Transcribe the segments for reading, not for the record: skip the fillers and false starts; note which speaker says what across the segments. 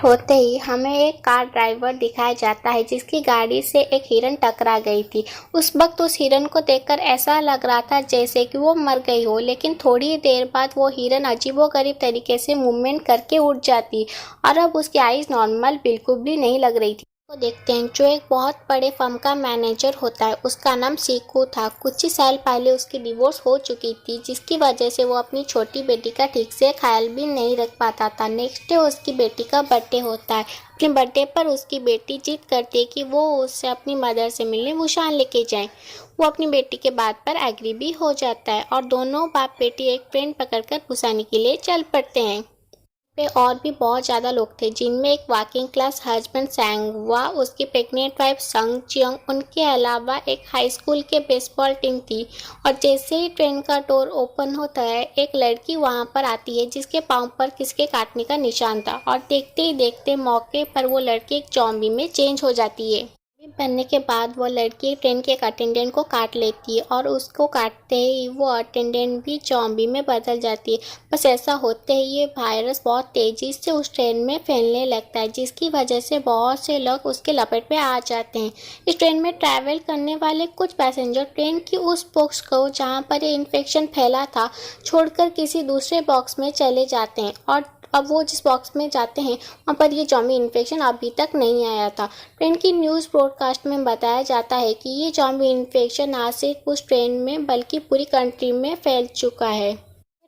Speaker 1: होते ही हमें एक कार ड्राइवर दिखाया जाता है जिसकी गाड़ी से एक हिरन टकरा गई थी। उस वक्त उस हिरन को देखकर ऐसा लग रहा था जैसे कि वो मर गई हो, लेकिन थोड़ी देर बाद वो हिरन अजीबोगरीब तरीके से मूवमेंट करके उठ जाती और अब उसकी आईज नॉर्मल बिल्कुल भी नहीं लग रही थी। तो देखते हैं, जो एक बहुत बड़े फर्म का मैनेजर होता है, उसका नाम सीकू था। कुछ ही साल पहले उसकी डिवोर्स हो चुकी थी, जिसकी वजह से वो अपनी छोटी बेटी का ठीक से ख्याल भी नहीं रख पाता था। नेक्स्ट डे उसकी बेटी का बर्थडे होता है। अपने बर्थडे पर उसकी बेटी जिद करती है कि वो उससे अपनी मदर से मिलने बुशान लेके जाए। वो अपनी बेटी के बात पर एग्री भी हो जाता है और दोनों बाप बेटी एक ट्रेन पकड़कर बुसाने के लिए चल पड़ते हैं। पे और भी बहुत ज़्यादा लोग थे, जिनमें एक वर्किंग क्लास हस्बैंड सांगवा, उसकी प्रेग्नेंट वाइफ संग चियोंग, उनके अलावा एक हाई स्कूल के बेसबॉल टीम थी। और जैसे ही ट्रेन का डोर ओपन होता है, एक लड़की वहां पर आती है जिसके पाँव पर किसके काटने का निशान था, और देखते ही देखते मौके पर वो लड़की एक जॉम्बी में चेंज हो जाती है। बनने के बाद वो लड़की ट्रेन के एक अटेंडेंट को काट लेती है और उसको काटते ही वो अटेंडेंट भी जॉम्बी में बदल जाती है। बस ऐसा होते ही ये वायरस बहुत तेज़ी से उस ट्रेन में फैलने लगता है, जिसकी वजह से बहुत से लोग उसके लपेट में आ जाते हैं। इस ट्रेन में ट्रैवल करने वाले कुछ पैसेंजर ट्रेन की उस बॉक्स को जहाँ पर ये इन्फेक्शन फैला था छोड़कर किसी दूसरे बॉक्स में चले जाते हैं, और अब वो जिस बॉक्स में जाते हैं वहाँ पर ये जॉम्बी इन्फेक्शन अभी तक नहीं आया था। ट्रेन की न्यूज़ ब्रॉडकास्ट में बताया जाता है कि ये जॉम्बी इन्फेक्शन ना सिर्फ उस ट्रेन में बल्कि पूरी कंट्री में फैल चुका है।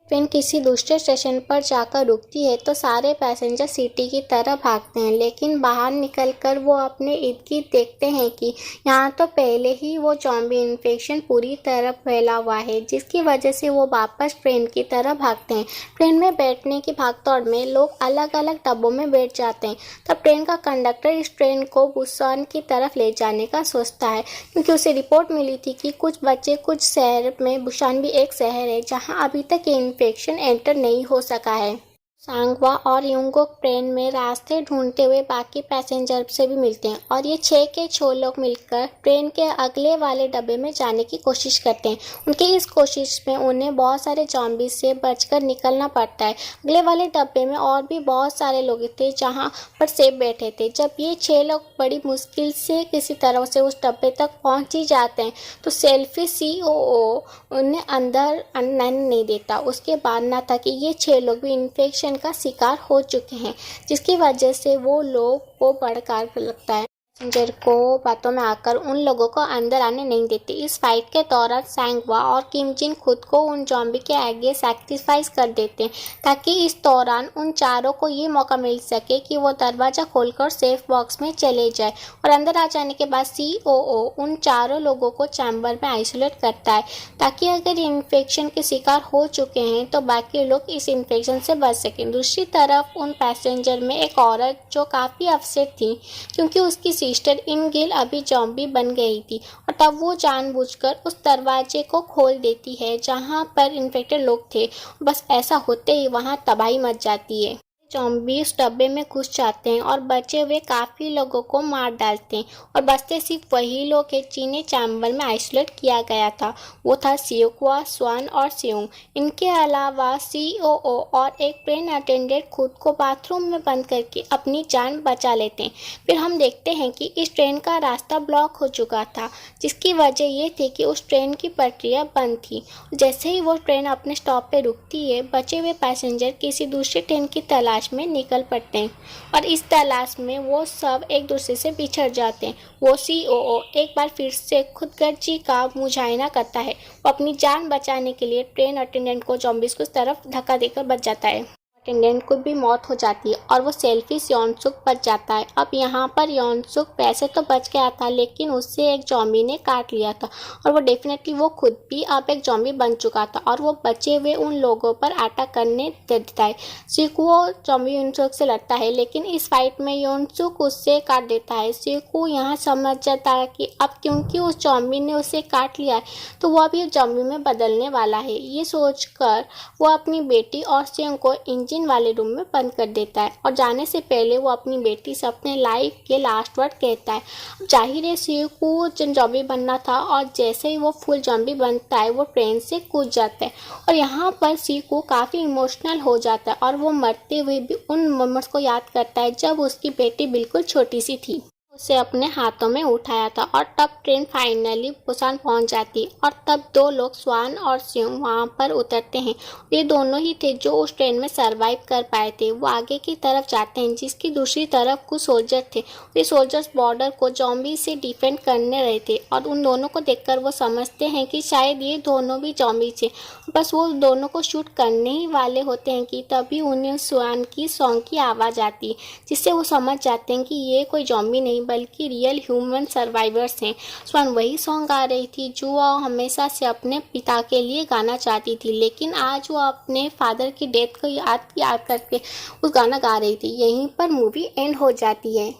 Speaker 1: ट्रेन किसी दूसरे स्टेशन पर जाकर रुकती है तो सारे पैसेंजर सिटी की तरफ भागते हैं, लेकिन बाहर निकलकर वो अपने इर्द गिर्द देखते हैं कि यहाँ तो पहले ही वो जॉम्बी इन्फेक्शन पूरी तरह फैला हुआ है, जिसकी वजह से वो वापस ट्रेन की तरफ भागते हैं। ट्रेन में बैठने की भागदौड़ में लोग अलग अलग डब्बों में बैठ जाते हैं। तब ट्रेन का कंडक्टर इस ट्रेन को बुसान की तरफ ले जाने का सोचता है, क्योंकि उसे रिपोर्ट मिली थी कि कुछ बच्चे कुछ शहर में, बुसान भी एक शहर है जहाँ अभी तक इन्फेक्शन एंटर नहीं हो सका है। सांगवा और युंगोक ट्रेन में रास्ते ढूंढते हुए बाकी पैसेंजर से भी मिलते हैं और ये 6 के 6 लोग मिलकर ट्रेन के अगले वाले डब्बे में जाने की कोशिश करते हैं। उनकी इस कोशिश में उन्हें बहुत सारे जॉम्बी से बचकर निकलना पड़ता है। अगले वाले डब्बे में और भी बहुत सारे लोग थे जहां पर सेफ बैठे थे। जब ये 6 लोग बड़ी मुश्किल से किसी तरह से उस डब्बे तक पहुँच ही जाते हैं तो सेल्फी COO उन्हें अंदर आने नहीं देता। उसके बाद ना था कि ये 6 लोग भी इन्फेक्शन का शिकार हो चुके हैं, जिसकी वजह से वो लोग को भड़का लगता है। पैसेंजर को बातों में आकर उन लोगों को अंदर आने नहीं देते। इस फाइट के दौरान सांगवा और किम जिन खुद को उन जॉम्बी के आगे सैक्रिफाइस कर देते हैं, ताकि इस दौरान उन चारों को ये मौका मिल सके कि वो दरवाज़ा खोलकर सेफ बॉक्स में चले जाए। और अंदर आ जाने के बाद COO उन चारों लोगों को चैम्बर में आइसोलेट करता है, ताकि अगर इन्फेक्शन के शिकार हो चुके हैं तो बाकी लोग इस इन्फेक्शन से बच सकें। दूसरी तरफ उन पैसेंजर में एक औरत जो काफ़ी अपसेट थी, क्योंकि उसकी सिस्टर इनगिल अभी जॉम्बी बन गई थी, और तब वो जानबूझकर उस दरवाजे को खोल देती है जहां पर इन्फेक्टेड लोग थे। बस ऐसा होते ही वहां तबाही मच जाती है। जॉम्बी उस डब्बे में घुस जाते हैं और बचे हुए काफ़ी लोगों को मार डालते हैं, और बचते सिर्फ वही लोग हैं जिन्हें चैम्बर में आइसोलेट किया गया था। वो था सियोक्वा, स्वान और सियोंग। इनके अलावा COO और एक ट्रेन अटेंडेंट खुद को बाथरूम में बंद करके अपनी जान बचा लेते हैं। फिर हम देखते हैं कि इस ट्रेन का रास्ता ब्लॉक हो चुका था, जिसकी वजह ये थी कि उस ट्रेन की पटरियाँ बंद थी। जैसे ही वो ट्रेन अपने स्टॉप पर रुकती है, बचे हुए पैसेंजर किसी दूसरी ट्रेन की तलाश में निकल पड़ते हैं, और इस तलाश में वो सब एक दूसरे से बिछड़ जाते हैं। वो COO एक बार फिर से खुदगर्जी का मुजाहिना करता है। वो अपनी जान बचाने के लिए ट्रेन अटेंडेंट को जॉम्बीज की तरफ धक्का देकर बच जाता है। अटेंडेंट को भी मौत हो जाती है और वो सेल्फी से योनसुक बच जाता है। अब यहाँ पर योनसुक वैसे तो बच गया था, लेकिन उससे एक जॉम्बी ने काट लिया था, और वो डेफिनेटली वो खुद भी अब एक जॉम्बी बन चुका था, और वो बचे हुए उन लोगों पर अटैक करने देता है। सीकू जॉम्बी योनसुक से लड़ता है, लेकिन इस फाइट में योनसुक उससे काट देता है। सीकू यहाँ समझ जाता है कि अब क्योंकि उस जॉम्बी ने उसे काट लिया है तो वो अभी जॉम्बी में बदलने वाला है। ये सोचकर वो अपनी बेटी और सियोंग को इंजन वाले रूम में बंद कर देता है और जाने से पहले वो अपनी बेटी से अपने लाइफ के लास्ट वर्ड कहता है। अब जाहिर है सी को जॉम्बी बनना था और जैसे ही वो फुल जॉम्बी बनता है वो ट्रेन से कूद जाता है और यहाँ पर सी को काफ़ी इमोशनल हो जाता है और वो मरते हुए भी उन मोमेंट्स को याद करता है जब उसकी बेटी बिल्कुल छोटी सी थी, उसे अपने हाथों में उठाया था। और तब ट्रेन फाइनली बुसान पहुंच जाती और तब दो लोग स्वान और सिंह वहां पर उतरते हैं। ये दोनों ही थे जो उस ट्रेन में सरवाइव कर पाए थे। वो आगे की तरफ जाते हैं जिसकी दूसरी तरफ कुछ सोल्जर थे। ये सोल्जर्स बॉर्डर को जॉम्बी से डिफेंड करने रहे थे और उन दोनों को देखकर वो समझते हैं कि शायद ये दोनों भी जॉम्बी थे। बस वो दोनों को शूट करने ही वाले होते हैं कि तभी उन्हें स्वान की सॉन्ग की आवाज़ आती है, जिससे वो समझ जाते हैं कि ये कोई जॉम्बी नहीं बल्कि रियल ह्यूमन सर्वाइवर्स हैं। स्वान वही सॉन्ग गा रही थी जो वो हमेशा से अपने पिता के लिए गाना चाहती थी, लेकिन आज वो अपने फादर की डेथ को याद करके उस गाना गा रही थी। यहीं पर मूवी एंड हो जाती है।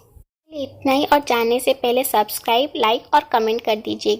Speaker 1: इतना ही और जाने से पहले सब्सक्राइब, लाइक और कमेंट कर दीजिए।